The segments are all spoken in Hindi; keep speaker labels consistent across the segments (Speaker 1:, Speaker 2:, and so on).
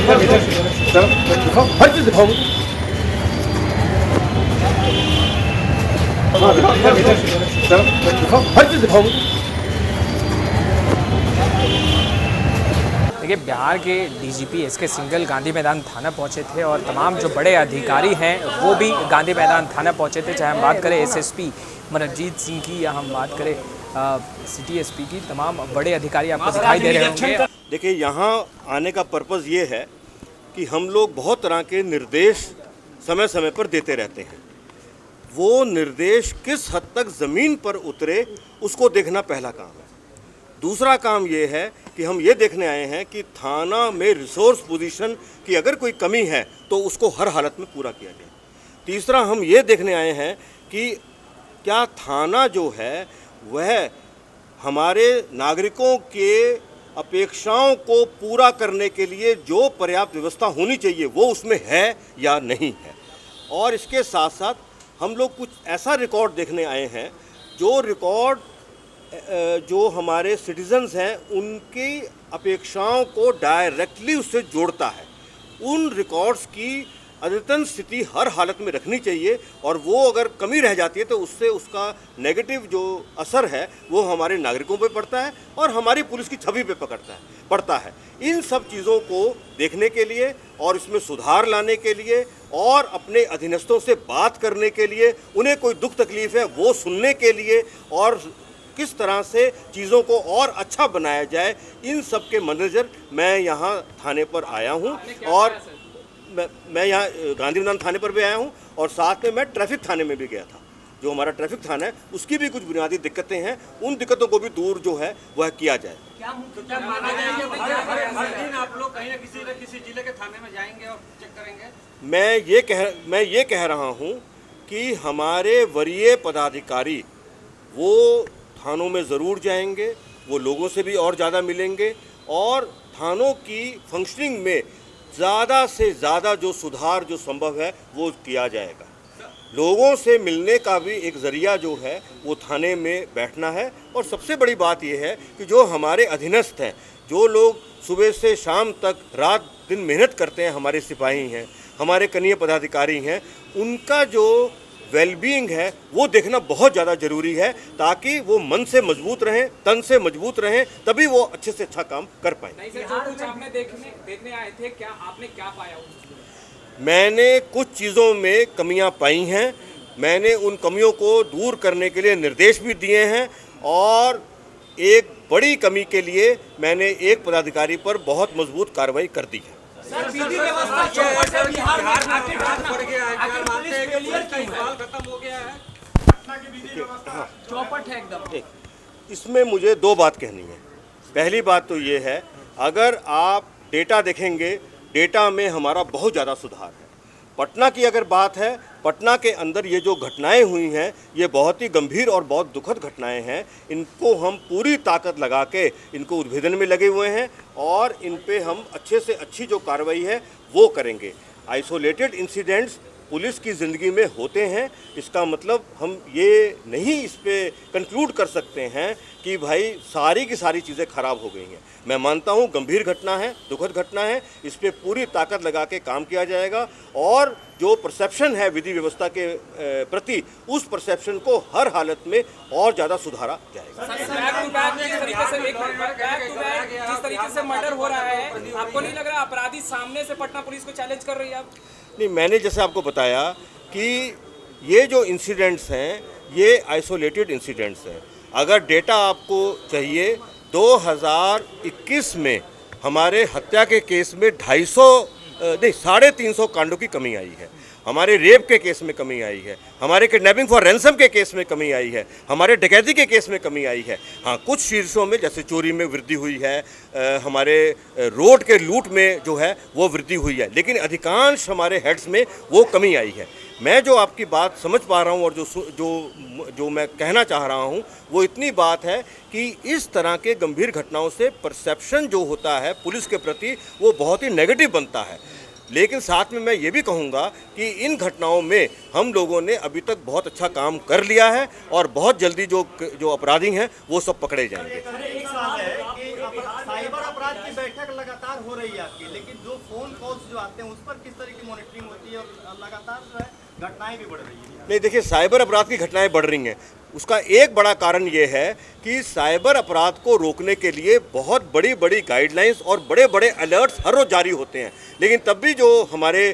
Speaker 1: हर चीज दिखाओ मुझे। हर चीज दिखाओ मुझे।
Speaker 2: देखिए, बिहार के डीजीपी एसके सिंघल गांधी मैदान थाना पहुंचे थे और तमाम जो बड़े अधिकारी हैं वो भी गांधी मैदान थाना पहुंचे थे। चाहे हम बात करें एसएसपी मनरजीत सिंह की या हम बात करें सिटी एसपी की, तमाम बड़े अधिकारी आपको दिखाई दे रहे होंगे।
Speaker 3: देखिए, यहाँ आने का पर्पज़ ये है कि हम लोग बहुत तरह के निर्देश समय समय पर देते रहते हैं। वो निर्देश किस हद तक ज़मीन पर उतरे उसको देखना पहला काम है। दूसरा काम ये है कि हम ये देखने आए हैं कि थाना में रिसोर्स पोजीशन की अगर कोई कमी है तो उसको हर हालत में पूरा किया जाए। तीसरा, हम ये देखने आए हैं कि क्या थाना जो है वह हमारे नागरिकों के अपेक्षाओं को पूरा करने के लिए जो पर्याप्त व्यवस्था होनी चाहिए वो उसमें है या नहीं है। और इसके साथ साथ हम लोग कुछ ऐसा रिकॉर्ड देखने आए हैं जो रिकॉर्ड जो हमारे सिटीजन्स हैं उनकी अपेक्षाओं को डायरेक्टली उससे जोड़ता है। उन रिकॉर्ड्स की अद्यतन स्थिति हर हालत में रखनी चाहिए और वो अगर कमी रह जाती है तो उससे उसका नेगेटिव जो असर है वो हमारे नागरिकों पे पड़ता है और हमारी पुलिस की छवि पे पड़ता है। इन सब चीज़ों को देखने के लिए और इसमें सुधार लाने के लिए और अपने अधीनस्थों से बात करने के लिए, उन्हें कोई दुख तकलीफ है वो सुनने के लिए और किस तरह से चीज़ों को और अच्छा बनाया जाए, इन सब के मद्देनज़र मैं यहाँ थाने पर आया हूँ। और मैं यहाँ गांधी मैदान थाने पर भी आया हूँ और साथ में मैं ट्रैफिक थाने में भी गया था। जो हमारा ट्रैफिक थाना है उसकी भी कुछ बुनियादी दिक्कतें हैं, उन दिक्कतों को भी दूर जो है वह किया जाए।
Speaker 4: आप लोग कहीं ना किसी जिले के थाने में जाएंगे और चेक करेंगे?
Speaker 3: मैं ये कह रहा हूँ कि हमारे वरीय पदाधिकारी वो थानों में ज़रूर जाएंगे, वो लोगों से भी और ज़्यादा मिलेंगे और थानों की फंक्शनिंग में ज़्यादा से ज़्यादा जो सुधार जो संभव है वो किया जाएगा। लोगों से मिलने का भी एक ज़रिया जो है वो थाने में बैठना है। और सबसे बड़ी बात यह है कि जो हमारे अधीनस्थ हैं, जो लोग सुबह से शाम तक रात दिन मेहनत करते हैं, हमारे सिपाही हैं, हमारे कनीय पदाधिकारी हैं, उनका जो वेलबीइंग है वो देखना बहुत ज़्यादा ज़रूरी है ताकि वो मन से मजबूत रहें, तन से मजबूत रहें, तभी वो अच्छे से अच्छा काम कर पाएँ।
Speaker 2: आपने देखने आए थे, क्या आपने क्या पाया?
Speaker 3: मैंने कुछ चीज़ों में कमियां पाई हैं, मैंने उन कमियों को दूर करने के लिए निर्देश भी दिए हैं और एक बड़ी कमी के लिए मैंने एक पदाधिकारी पर बहुत मजबूत कार्रवाई कर दी है।
Speaker 2: चौपट है एकदम।
Speaker 3: इसमें मुझे दो बात कहनी है। पहली बात तो ये है, अगर आप डेटा देखेंगे, डेटा में हमारा बहुत ज़्यादा सुधार है। पटना की अगर बात है, पटना के अंदर ये जो घटनाएं हुई हैं ये बहुत ही गंभीर और बहुत दुखद घटनाएं हैं। इनको हम पूरी ताकत लगा के इनको उद्भेदन में लगे हुए हैं और इन पे हम अच्छे से अच्छी जो कार्रवाई है वो करेंगे। आइसोलेटेड इंसिडेंट्स पुलिस की ज़िंदगी में होते हैं, इसका मतलब हम ये नहीं इस पे कंक्लूड कर सकते हैं कि भाई सारी की सारी चीज़ें ख़राब हो गई हैं। मैं मानता हूँ गंभीर घटना है, दुखद घटना है, इस पे पूरी ताकत लगा के काम किया जाएगा और जो परसेप्शन है विधि व्यवस्था के प्रति, उस परसेप्शन को हर हालत में और ज़्यादा सुधारा जाएगा।
Speaker 2: जिस तरीके से मर्डर हो रहा है, आपको नहीं लग रहा अपराधी सामने से पटना पुलिस को चैलेंज कर रही है?
Speaker 3: नहीं, मैंने जैसे आपको बताया कि ये जो इंसिडेंट्स हैं ये आइसोलेटेड इंसिडेंट्स हैं। अगर डेटा आपको चाहिए, 2021 में हमारे हत्या के केस में 350 कांडों की कमी आई है, हमारे रेप के केस में कमी आई है, हमारे किडनैपिंग फॉर रैंसम के केस में कमी आई है, हमारे डकैती के केस में कमी आई है। हाँ, कुछ शीर्षों में जैसे चोरी में वृद्धि हुई है, हमारे रोड के लूट में जो है वो वृद्धि हुई है, लेकिन अधिकांश हमारे हेड्स में वो कमी आई है। मैं जो आपकी बात समझ पा रहा हूँ और जो मैं कहना चाह रहा हूँ वो इतनी बात है कि इस तरह के गंभीर घटनाओं से परसेप्शन जो होता है पुलिस के प्रति वो बहुत ही नेगेटिव बनता है। लेकिन साथ में मैं ये भी कहूँगा कि इन घटनाओं में हम लोगों ने अभी तक बहुत अच्छा काम कर लिया है और बहुत जल्दी जो अपराधी हैं वो सब पकड़े जाएंगे।
Speaker 4: एक सवाल है कि साइबर अपराध
Speaker 5: अपराध की बैठक लगातार हो रही है आपकी, लेकिन जो फोन कॉल्स जो आते हैं उस पर किस तरह की मॉनिटरिंग होती है और लगातार जो है घटनाएं भी बढ़ रही है?
Speaker 3: नहीं, देखिए, साइबर अपराध की घटनाएं बढ़ रही हैं। उसका एक बड़ा कारण ये है कि साइबर अपराध को रोकने के लिए बहुत बड़ी बड़ी गाइडलाइंस और बड़े बड़े अलर्ट्स हर रोज़ जारी होते हैं, लेकिन तब भी जो हमारे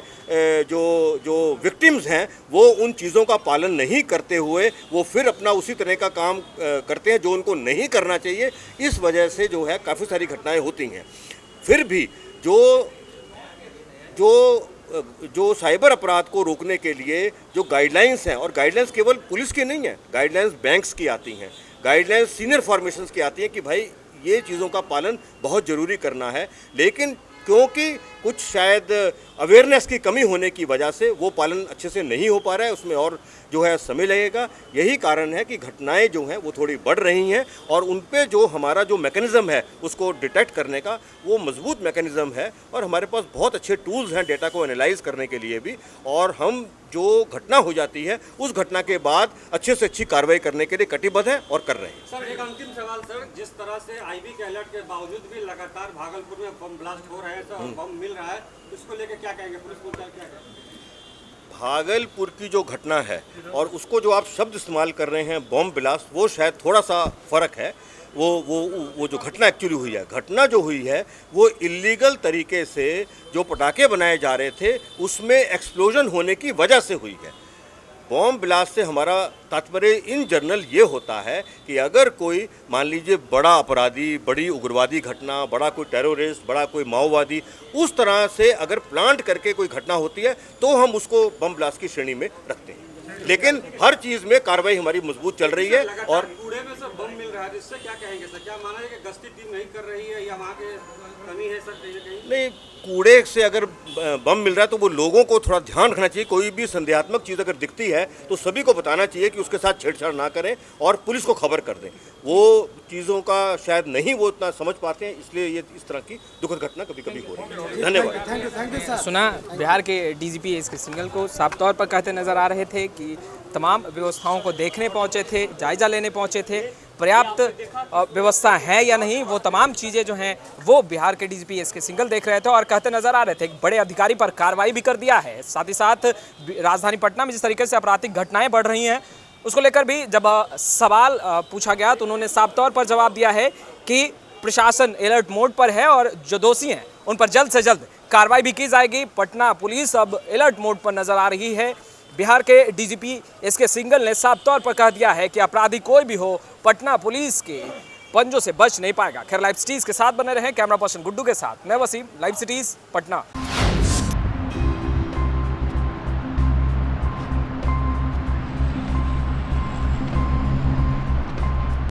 Speaker 3: जो विक्टिम्स हैं वो उन चीज़ों का पालन नहीं करते हुए वो फिर अपना उसी तरह का काम करते हैं जो उनको नहीं करना चाहिए। इस वजह से जो है काफ़ी सारी घटनाएं होती हैं। फिर भी जो साइबर अपराध को रोकने के लिए जो गाइडलाइंस हैं, और गाइडलाइंस केवल पुलिस की नहीं है, गाइडलाइंस बैंक्स की आती हैं, गाइडलाइंस सीनियर फॉर्मेशंस की आती हैं कि भाई ये चीज़ों का पालन बहुत ज़रूरी करना है, लेकिन क्योंकि कुछ शायद अवेयरनेस की कमी होने की वजह से वो पालन अच्छे से नहीं हो पा रहा है, उसमें और जो है समय लगेगा। यही कारण है कि घटनाएं जो हैं वो थोड़ी बढ़ रही हैं और उन पे जो हमारा जो मैकेनिज़्म है उसको डिटेक्ट करने का वो मजबूत मैकेनिज़्म है, और हमारे पास बहुत अच्छे टूल्स हैं डेटा को एनालाइज करने के लिए भी, और हम जो घटना हो जाती है उस घटना के बाद अच्छे से अच्छी कार्रवाई करने के लिए कटिबद्ध हैं और कर रहे हैं।
Speaker 4: सर, एक अंतिम सवाल सर, जिस तरह से आईबी के अलर्ट के बावजूद भी लगातार भागलपुर में बम ब्लास्ट हो रहे हैं, तो बम मिल रहा है, इसको लेकर क्या कहेंगे? पुलिस को क्या कहेंगे?
Speaker 3: भागलपुर की जो घटना है और उसको जो आप शब्द इस्तेमाल कर रहे हैं बॉम्ब ब्लास्ट, वो शायद थोड़ा सा फ़र्क है। वो जो घटना एक्चुअली हुई है, घटना जो हुई है वो इलीगल तरीके से जो पटाखे बनाए जा रहे थे उसमें एक्सप्लोजन होने की वजह से हुई है। बॉम्ब ब्लास्ट से हमारा तात्पर्य इन जनरल ये होता है कि अगर कोई मान लीजिए बड़ा अपराधी, बड़ी उग्रवादी घटना, बड़ा कोई टेररिस्ट, बड़ा कोई माओवादी, उस तरह से अगर प्लांट करके कोई घटना होती है तो हम उसको बम ब्लास्ट की श्रेणी में रखते हैं, लेकिन हर चीज़ में कार्रवाई हमारी मजबूत चल रही है। और
Speaker 4: कूड़े में सर बम मिल रहा है, इससे क्या कहेंगे सर? क्या माना है कि गश्ती टीम नहीं कर रही है या वहाँ के कमी है सर कहीं ना कहीं?
Speaker 3: नहीं, कूड़े से अगर बम मिल रहा है तो वो लोगों को थोड़ा ध्यान रखना चाहिए। कोई भी संदेहात्मक चीज़ अगर दिखती है तो सभी को बताना चाहिए कि उसके साथ छेड़छाड़ ना करें और पुलिस को खबर कर दें। वो चीज़ों का शायद नहीं वो इतना समझ पाते हैं, इसलिए ये इस तरह की दुखद घटना कभी कभी हो रही है। धन्यवाद।
Speaker 2: सुना बिहार के डीजीपी एसके सिंघल को साफ तौर पर कहते नजर आ रहे थे कि तमाम व्यवस्थाओं को देखने पहुंचे थे, जायजा लेने पहुंचे थे, पर्याप्त व्यवस्था है या नहीं, वो तमाम चीज़ें जो हैं वो बिहार के डीजीपी एसके सिंघल देख रहे थे और कहते नजर आ रहे थे। एक बड़े अधिकारी पर कार्रवाई भी कर दिया है। साथ ही साथ राजधानी पटना में जिस तरीके से आपराधिक घटनाएं बढ़ रही हैं उसको लेकर भी जब सवाल पूछा गया तो उन्होंने साफ तौर पर जवाब दिया है कि प्रशासन अलर्ट मोड पर है और जो दोषी हैं उन पर जल्द से जल्द कार्रवाई भी की जाएगी। पटना पुलिस अब अलर्ट मोड पर नजर आ रही है। बिहार के डीजीपी एसके सिंघल ने साफ तौर पर कह दिया है कि अपराधी कोई भी हो, पटना पुलिस के पंजों से बच नहीं पाएगा। खैर, लाइव सिटीज के साथ बने रहें। कैमरा पर्सन गुड्डू के साथ मैं वसीम, लाइव सिटीज पटना।